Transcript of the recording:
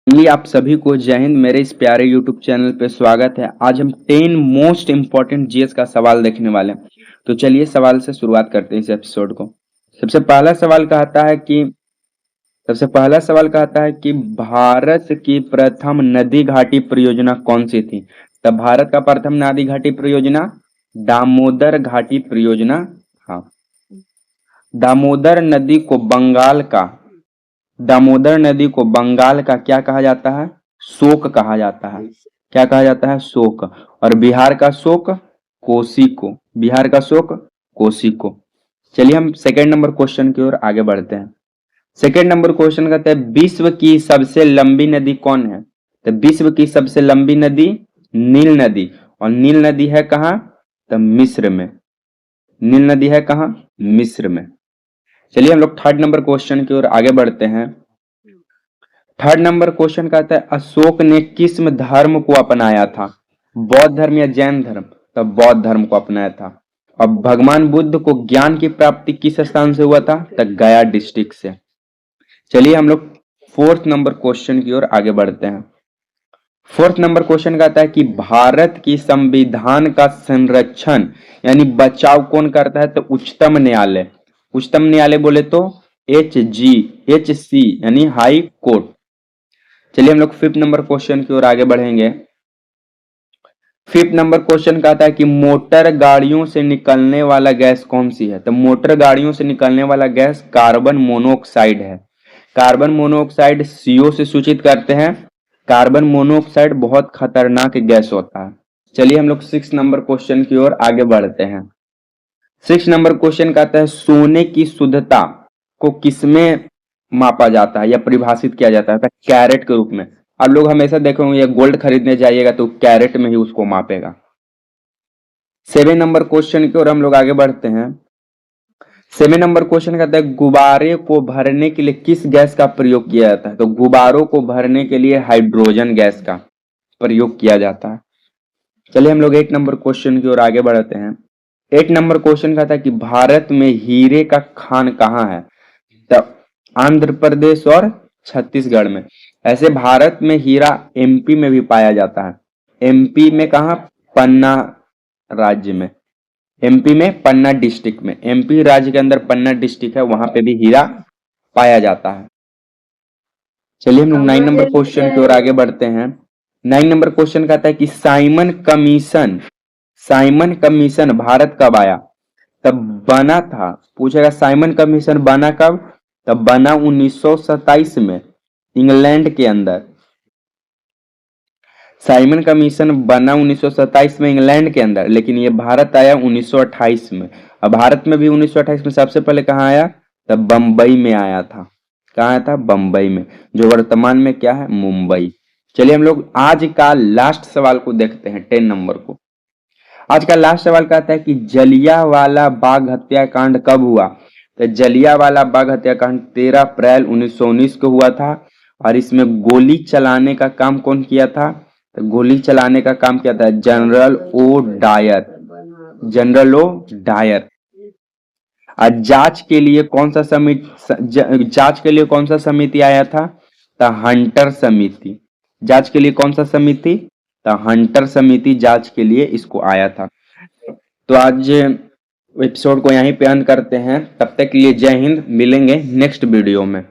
जी आप सभी को जय हिंद। मेरे इस प्यारे यूट्यूब चैनल पे स्वागत है। आज हम 10 मोस्ट इंपॉर्टेंट जीएस का सवाल देखने वाले हैं। तो चलिए सवाल से शुरुआत करते हैं इस एपिसोड को। सबसे पहला सवाल कहता है कि भारत की प्रथम नदी घाटी परियोजना कौन सी थी। तब भारत का प्रथम नदी घाटी परियोजना दामोदर घाटी परियोजना। हाँ, दामोदर नदी को बंगाल का दामोदर नदी को बंगाल का क्या कहा जाता है? शोक कहा जाता है। क्या कहा जाता है? शोक। और बिहार का शोक कोसी को। बिहार का शोक कोसी को। चलिए हम सेकंड नंबर क्वेश्चन की ओर आगे बढ़ते हैं। सेकंड नंबर क्वेश्चन कहते हैं विश्व की सबसे लंबी नदी कौन है? तो विश्व की सबसे लंबी नदी नील नदी। और नील नदी है कहाँ? तो मिस्र में। नील नदी है कहाँ? मिस्र में। चलिए हम लोग थर्ड नंबर क्वेश्चन की ओर आगे बढ़ते हैं। थर्ड नंबर क्वेश्चन कहता है अशोक ने किस धर्म को अपनाया था? बौद्ध धर्म या जैन धर्म? तो बौद्ध धर्म को अपनाया था। अब भगवान बुद्ध को ज्ञान की प्राप्ति किस स्थान से हुआ था? तो गया डिस्ट्रिक्ट से। चलिए हम लोग फोर्थ नंबर क्वेश्चन की ओर आगे बढ़ते हैं। फोर्थ नंबर क्वेश्चन कहता है कि भारत की संविधान का संरक्षण यानी बचाव कौन करता है? तो उच्चतम न्यायालय। उच्चतम न्यायालय बोले तो HC यानी हाई कोर्ट। चलिए हम लोग फिफ्थ नंबर क्वेश्चन की ओर आगे बढ़ेंगे। फिफ्थ नंबर क्वेश्चन कहता है कि मोटर गाड़ियों से निकलने वाला गैस कौन सी है? तो मोटर गाड़ियों से निकलने वाला गैस कार्बन मोनोऑक्साइड है। कार्बन मोनोऑक्साइड CO से सूचित करते हैं। कार्बन मोनोऑक्साइड बहुत खतरनाक गैस होता है। चलिए हम लोग सिक्स नंबर क्वेश्चन की ओर आगे बढ़ते हैं। सिक्स नंबर क्वेश्चन कहता है सोने की शुद्धता को किसमें मापा जाता है या परिभाषित किया जाता है? कैरेट के रूप में। आप लोग हमेशा देखोगे ये गोल्ड खरीदने जाइएगा तो कैरेट में ही उसको मापेगा। सेवन नंबर क्वेश्चन की ओर हम लोग आगे बढ़ते हैं। सेवन नंबर क्वेश्चन कहता है गुब्बारे को भरने के लिए किस गैस का प्रयोग किया जाता है? तो गुब्बारों को भरने के लिए हाइड्रोजन गैस का प्रयोग किया जाता है। चलिए हम लोग 8 नंबर क्वेश्चन की ओर आगे बढ़ते हैं। 8 नंबर क्वेश्चन कहता है कि भारत में हीरे का खान कहाँ है? तो आंध्र प्रदेश और छत्तीसगढ़ में। ऐसे भारत में हीरा MP में भी पाया जाता है। MP में कहा? पन्ना राज्य में। MP में पन्ना डिस्ट्रिक्ट में। MP राज्य के अंदर पन्ना डिस्ट्रिक्ट है, वहां पे भी हीरा पाया जाता है। चलिए हम लोग 9 नंबर क्वेश्चन की ओर आगे बढ़ते हैं। 9 नंबर क्वेश्चन कहता है कि साइमन कमीशन भारत कब आया? तब बना था। पूछेगा साइमन कमीशन बना कब? तब बना 1927 में इंग्लैंड के अंदर। साइमन कमीशन बना 1927 में इंग्लैंड के अंदर, लेकिन ये भारत आया 1928 में। अब भारत में भी 1928 में सबसे पहले कहाँ आया? तब बंबई में आया था। कहाँ आया था? बंबई में, जो वर्तमान में क्या है? मुंबई। चलिए हम लोग आज का लास्ट सवाल को देखते हैं, 10 नंबर को। आज का लास्ट सवाल कहता है कि जलियांवाला बाग हत्याकांड कब हुआ? तो जलियांवाला बाग हत्याकांड 13 अप्रैल 1919 को हुआ था। और इसमें गोली चलाने का काम कौन किया था? तो गोली चलाने का काम किया था जनरल ओ डायर। और जांच के लिए कौन सा समिति आया था? तो हंटर समिति। जांच के लिए कौन सा समिति? तो हंटर समिति जांच के लिए इसको आया था। तो आज एपिसोड को यहीं पे अंत करते हैं। तब तक के लिए जय हिंद। मिलेंगे नेक्स्ट वीडियो में।